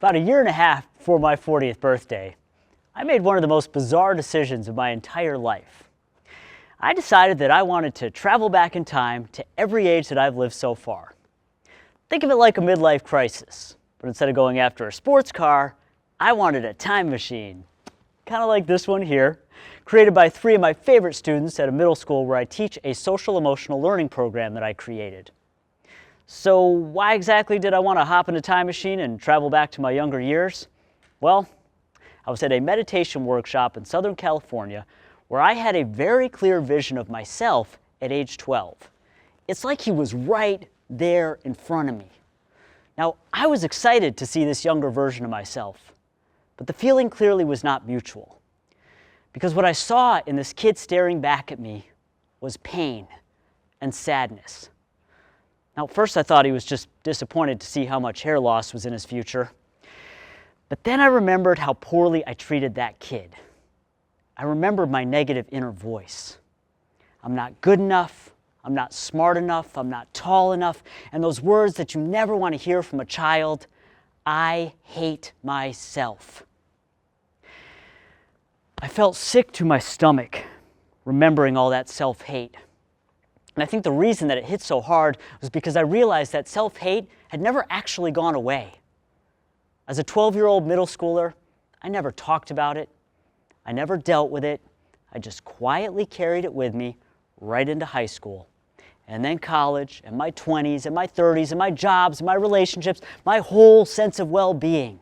About a year and a half before my 40th birthday, I made one of the most bizarre decisions of my entire life. I decided that I wanted to travel back in time to every age that I've lived so far. Think of it like a midlife crisis, but instead of going after a sports car, I wanted a time machine. Kind of like this one here, created by three of my favorite students at a middle school where I teach a social emotional learning program that I created. So why exactly did I want to hop in a time machine and travel back to my younger years? Well, I was at a meditation workshop in Southern California where I had a very clear vision of myself at age 12. It's like he was right there in front of me. Now, I was excited to see this younger version of myself, but the feeling clearly was not mutual. Because what I saw in this kid staring back at me was pain and sadness. Now, at first I thought he was just disappointed to see how much hair loss was in his future. But then I remembered how poorly I treated that kid. I remembered my negative inner voice. I'm not good enough, I'm not smart enough, I'm not tall enough, and those words that you never want to hear from a child, I hate myself. I felt sick to my stomach, remembering all that self-hate. And I think the reason that it hit so hard was because I realized that self-hate had never actually gone away. As a 12-year-old middle schooler, I never talked about it. I never dealt with it. I just quietly carried it with me right into high school. And then college, and my 20s, and my 30s, and my jobs, and my relationships, my whole sense of well-being.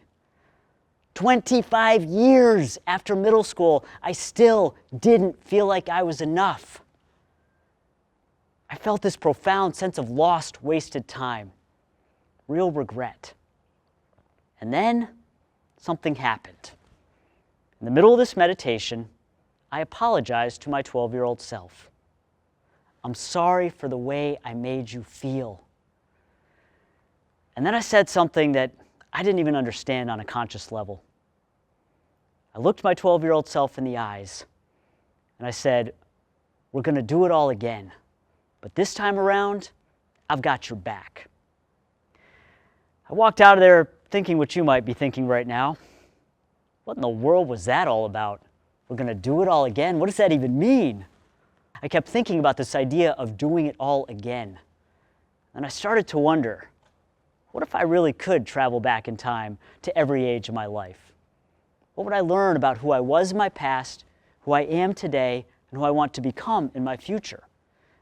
25 years after middle school, I still didn't feel like I was enough. I felt this profound sense of lost, wasted time, real regret. And then something happened. In the middle of this meditation, I apologized to my 12-year-old self. I'm sorry for the way I made you feel. And then I said something that I didn't even understand on a conscious level. I looked my 12-year-old self in the eyes, and I said, we're going to do it all again. But this time around, I've got your back. I walked out of there thinking what you might be thinking right now. What in the world was that all about? We're going to do it all again? What does that even mean? I kept thinking about this idea of doing it all again. And I started to wonder, what if I really could travel back in time to every age of my life? What would I learn about who I was in my past, who I am today, and who I want to become in my future?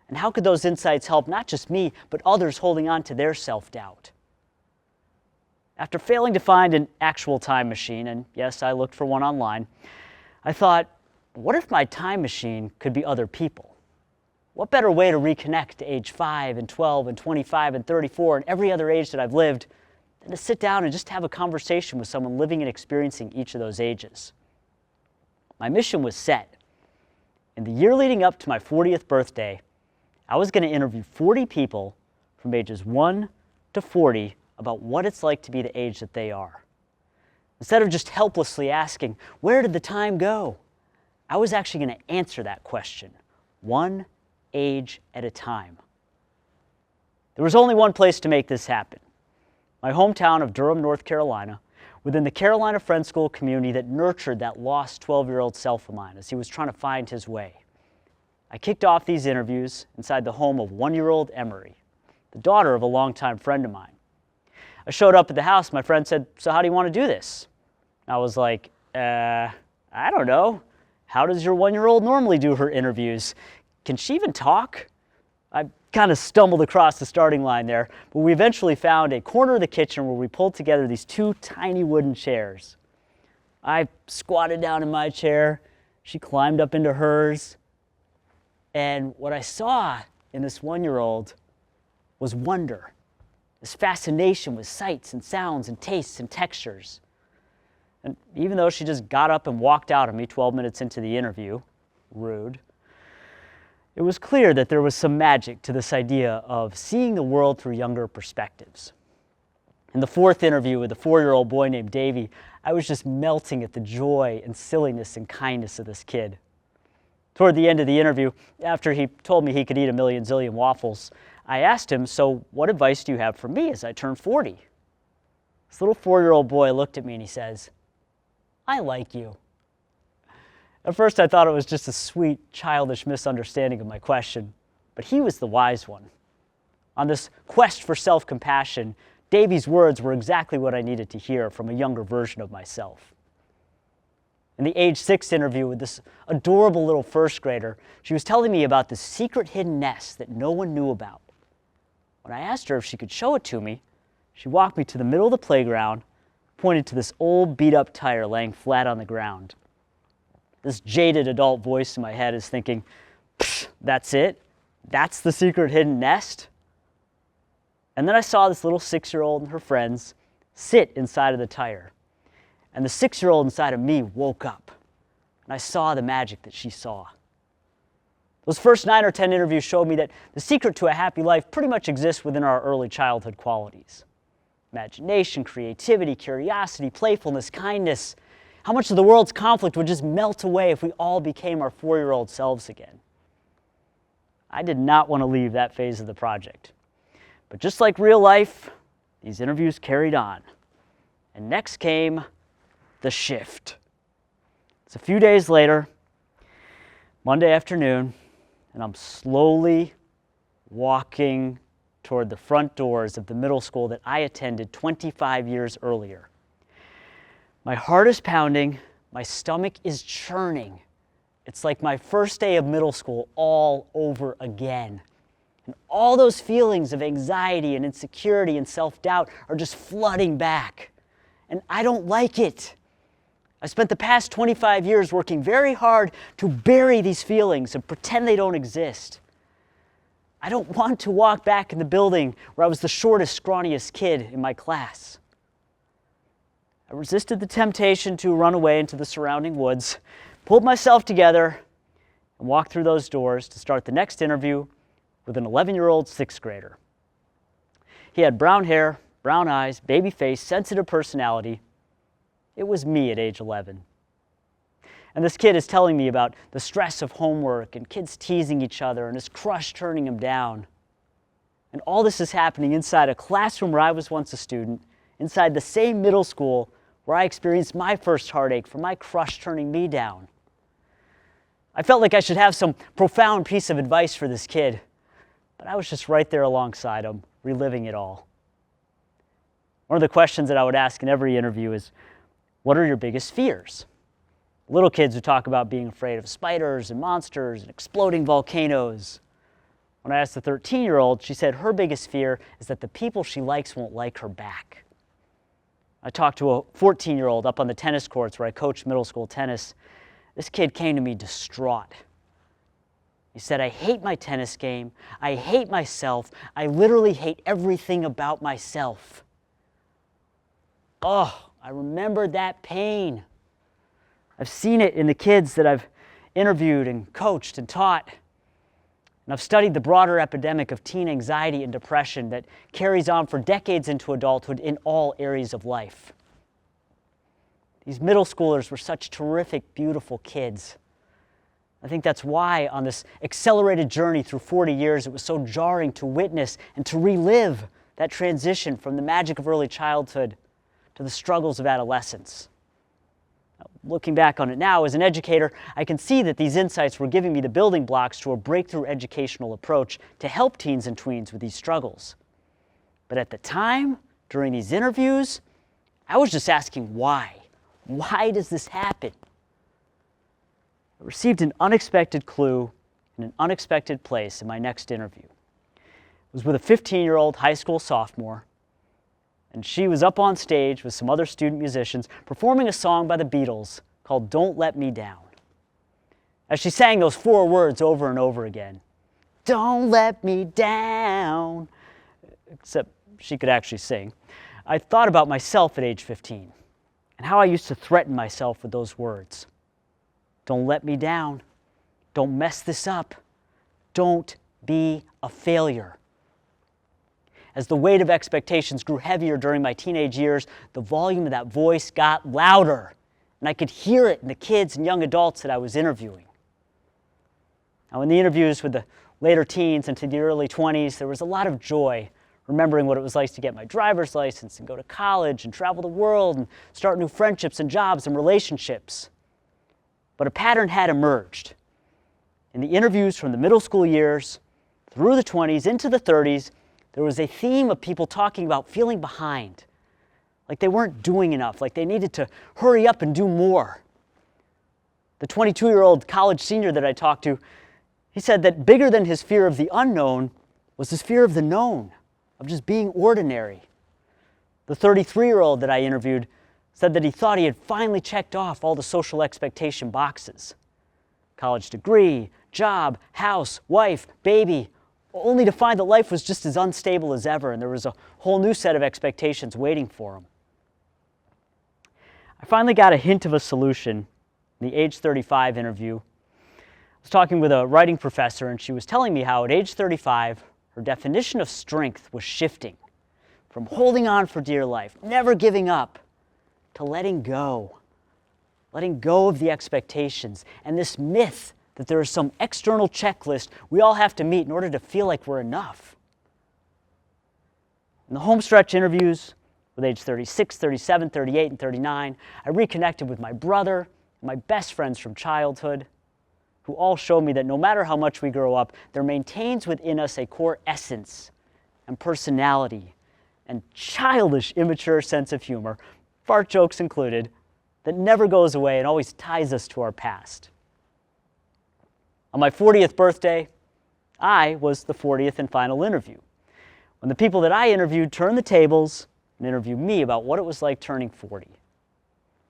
And how could those insights help not just me, but others holding on to their self-doubt? After failing to find an actual time machine, and yes, I looked for one online, I thought, what if my time machine could be other people? What better way to reconnect to age 5 and 12 and 25 and 34 and every other age that I've lived than to sit down and just have a conversation with someone living and experiencing each of those ages? My mission was set. In the year leading up to my 40th birthday, I was going to interview 40 people from ages 1 to 40 about what it's like to be the age that they are. Instead of just helplessly asking, where did the time go? I was actually going to answer that question, one age at a time. There was only one place to make this happen, my hometown of Durham, North Carolina, within the Carolina Friend School community that nurtured that lost 12-year-old self of mine as he was trying to find his way. I kicked off these interviews inside the home of 1-year-old Emery, the daughter of a longtime friend of mine. I showed up at the house, my friend said, so how do you want to do this? I was like, I don't know. How does your 1-year-old normally do her interviews? Can she even talk? I kind of stumbled across the starting line there, but we eventually found a corner of the kitchen where we pulled together these 2 tiny wooden chairs. I squatted down in my chair, she climbed up into hers, and what I saw in this 1-year-old was wonder, this fascination with sights and sounds and tastes and textures. And even though she just got up and walked out on me 12 minutes into the interview, rude, it was clear that there was some magic to this idea of seeing the world through younger perspectives. In the 4th interview with a 4-year-old boy named Davey, I was just melting at the joy and silliness and kindness of this kid. Toward the end of the interview, after he told me he could eat a million zillion waffles, I asked him, so what advice do you have for me as I turn 40? This little 4-year-old boy looked at me and he says, "I like you." At first I thought it was just a sweet, childish misunderstanding of my question, but he was the wise one. On this quest for self-compassion, Davy's words were exactly what I needed to hear from a younger version of myself. In the age 6 interview with this adorable little first grader, she was telling me about this secret hidden nest that no one knew about. When I asked her if she could show it to me, she walked me to the middle of the playground, pointed to this old beat-up tire laying flat on the ground. This jaded adult voice in my head is thinking, "That's it? That's the secret hidden nest?" And then I saw this little 6-year-old and her friends sit inside of the tire. And the 6-year-old inside of me woke up. And I saw the magic that she saw. Those first 9 or 10 interviews showed me that the secret to a happy life pretty much exists within our early childhood qualities. Imagination, creativity, curiosity, playfulness, kindness. How much of the world's conflict would just melt away if we all became our 4-year-old selves again. I did not want to leave that phase of the project. But just like real life, these interviews carried on. And next came the shift. It's a few days later, Monday afternoon, and I'm slowly walking toward the front doors of the middle school that I attended 25 years earlier. My heart is pounding, my stomach is churning. It's like my first day of middle school all over again. And all those feelings of anxiety and insecurity and self-doubt are just flooding back. And I don't like it. I spent the past 25 years working very hard to bury these feelings and pretend they don't exist. I don't want to walk back in the building where I was the shortest, scrawniest kid in my class. I resisted the temptation to run away into the surrounding woods, pulled myself together, and walked through those doors to start the next interview with an 11-year-old 6th grader. He had brown hair, brown eyes, baby face, sensitive personality. It was me at age 11. And this kid is telling me about the stress of homework and kids teasing each other and his crush turning him down. And all this is happening inside a classroom where I was once a student, inside the same middle school where I experienced my first heartache from my crush turning me down. I felt like I should have some profound piece of advice for this kid, but I was just right there alongside him, reliving it all. One of the questions that I would ask in every interview is, what are your biggest fears? Little kids would talk about being afraid of spiders and monsters and exploding volcanoes. When I asked the 13-year-old, she said her biggest fear is that the people she likes won't like her back. I talked to a 14-year-old up on the tennis courts where I coached middle school tennis. This kid came to me distraught. He said, "I hate my tennis game. I hate myself. I literally hate everything about myself." Oh, I remembered that pain. I've seen it in the kids that I've interviewed and coached and taught. And I've studied the broader epidemic of teen anxiety and depression that carries on for decades into adulthood in all areas of life. These middle schoolers were such terrific, beautiful kids. I think that's why on this accelerated journey through 40 years, it was so jarring to witness and to relive that transition from the magic of early childhood to the struggles of adolescence. Looking back on it now, as an educator, I can see that these insights were giving me the building blocks to a breakthrough educational approach to help teens and tweens with these struggles. But at the time, during these interviews, I was just asking why. Why does this happen? I received an unexpected clue in an unexpected place in my next interview. It was with a 15-year-old high school sophomore, and she was up on stage with some other student musicians performing a song by the Beatles called "Don't Let Me Down." As she sang those 4 words over and over again, "Don't let me down," except she could actually sing, I thought about myself at age 15 and how I used to threaten myself with those words. Don't let me down. Don't mess this up. Don't be a failure. As the weight of expectations grew heavier during my teenage years, the volume of that voice got louder, and I could hear it in the kids and young adults that I was interviewing. Now, in the interviews with the later teens into the early 20s, there was a lot of joy remembering what it was like to get my driver's license and go to college and travel the world and start new friendships and jobs and relationships. But a pattern had emerged. In the interviews from the middle school years, through the 20s, into the 30s, there was a theme of people talking about feeling behind, like they weren't doing enough, like they needed to hurry up and do more. The 22-year-old college senior that I talked to, he said that bigger than his fear of the unknown was his fear of the known, of just being ordinary. The 33-year-old that I interviewed said that he thought he had finally checked off all the social expectation boxes. College degree, job, house, wife, baby, only to find that life was just as unstable as ever and there was a whole new set of expectations waiting for him. I finally got a hint of a solution in the age 35 interview. I was talking with a writing professor and she was telling me how at age 35, her definition of strength was shifting from holding on for dear life, never giving up, to letting go of the expectations and this myth that there is some external checklist we all have to meet in order to feel like we're enough. In the homestretch interviews with age 36, 37, 38, and 39, I reconnected with my brother and my best friends from childhood, who all showed me that no matter how much we grow up, there maintains within us a core essence and personality and childish, immature sense of humor, fart jokes included, that never goes away and always ties us to our past. On my 40th birthday, I was the 40th and final interview, when the people that I interviewed turned the tables and interviewed me about what it was like turning 40.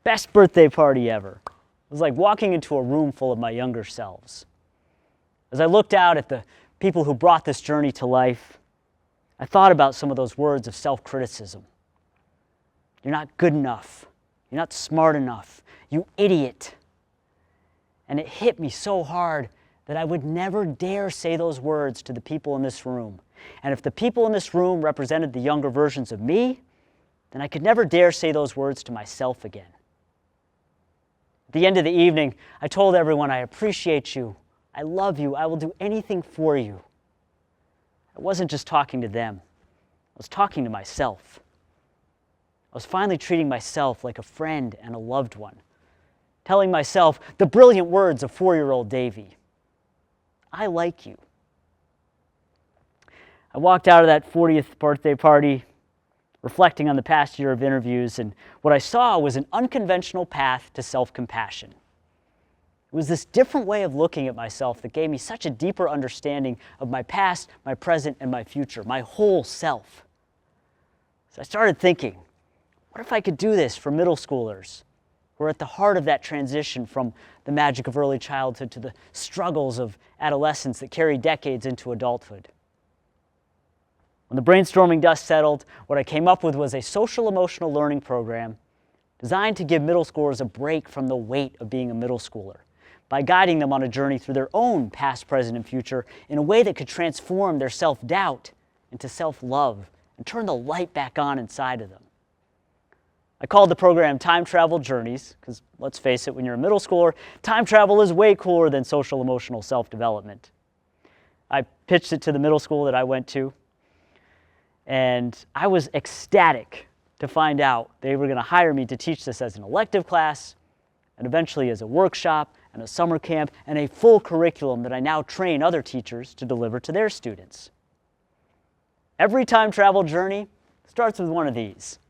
Best birthday party ever. It was like walking into a room full of my younger selves. As I looked out at the people who brought this journey to life, I thought about some of those words of self-criticism. You're not good enough. You're not smart enough. You idiot. And it hit me so hard that I would never dare say those words to the people in this room. And if the people in this room represented the younger versions of me, then I could never dare say those words to myself again. At the end of the evening, I told everyone, I appreciate you. I love you. I will do anything for you. I wasn't just talking to them. I was talking to myself. I was finally treating myself like a friend and a loved one, telling myself the brilliant words of 4-year-old Davy. I like you. I walked out of that 40th birthday party reflecting on the past year of interviews, and what I saw was an unconventional path to self-compassion. It was this different way of looking at myself that gave me such a deeper understanding of my past, my present, and my future, my whole self. So I started thinking, what if I could do this for middle schoolers who are at the heart of that transition from the magic of early childhood to the struggles of adolescence that carry decades into adulthood? When the brainstorming dust settled, what I came up with was a social emotional learning program designed to give middle schoolers a break from the weight of being a middle schooler by guiding them on a journey through their own past, present, and future in a way that could transform their self-doubt into self-love and turn the light back on inside of them. I called the program Time Travel Journeys because, let's face it, when you're a middle schooler, time travel is way cooler than social emotional self-development. I pitched it to the middle school that I went to, and I was ecstatic to find out they were going to hire me to teach this as an elective class and eventually as a workshop and a summer camp and a full curriculum that I now train other teachers to deliver to their students. Every time travel journey starts with one of these.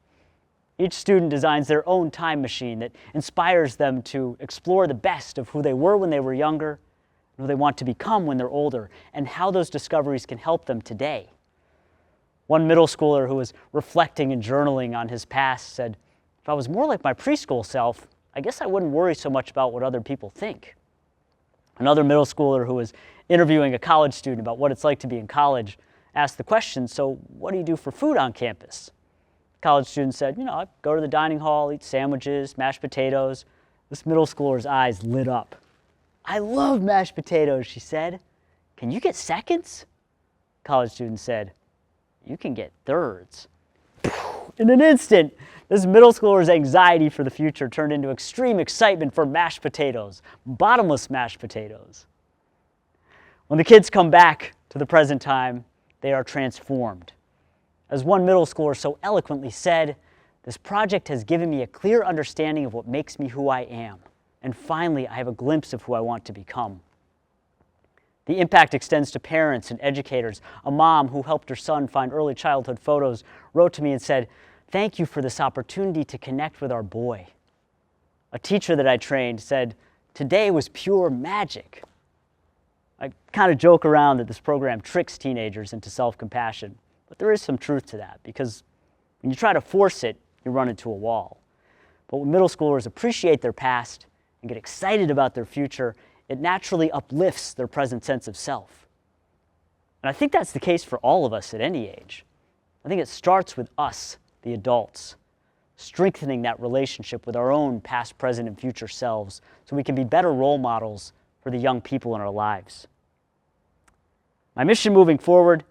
Each student designs their own time machine that inspires them to explore the best of who they were when they were younger, who they want to become when they're older, and how those discoveries can help them today. One middle schooler who was reflecting and journaling on his past said, "If I was more like my preschool self, I guess I wouldn't worry so much about what other people think." Another middle schooler who was interviewing a college student about what it's like to be in college asked the question, "So what do you do for food on campus?" The college student said, "I go to the dining hall, eat sandwiches, mashed potatoes." This middle schooler's eyes lit up. "I love mashed potatoes," she said. "Can you get seconds?" The college student said, "You can get thirds." In an instant, this middle schooler's anxiety for the future turned into extreme excitement for mashed potatoes, bottomless mashed potatoes. When the kids come back to the present time, they are transformed. As one middle schooler so eloquently said, this project has given me a clear understanding of what makes me who I am, and finally I have a glimpse of who I want to become. The impact extends to parents and educators. A mom who helped her son find early childhood photos wrote to me and said, "Thank you for this opportunity to connect with our boy." A teacher that I trained said, "Today was pure magic." I kind of joke around that this program tricks teenagers into self-compassion, but there is some truth to that, because when you try to force it, you run into a wall. But when middle schoolers appreciate their past and get excited about their future, it naturally uplifts their present sense of self. And I think that's the case for all of us at any age. I think it starts with us, the adults, strengthening that relationship with our own past, present, and future selves so we can be better role models for the young people in our lives. My mission moving forward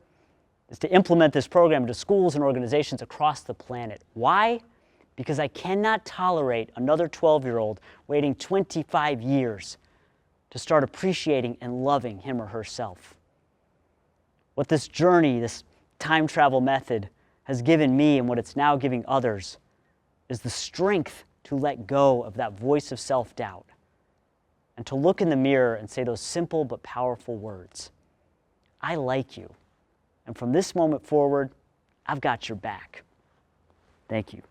is to implement this program into schools and organizations across the planet. Why? Because I cannot tolerate another 12-year-old waiting 25 years to start appreciating and loving him or herself. What this journey, this time travel method, has given me and what it's now giving others is the strength to let go of that voice of self-doubt and to look in the mirror and say those simple but powerful words. I like you, and from this moment forward, I've got your back. Thank you.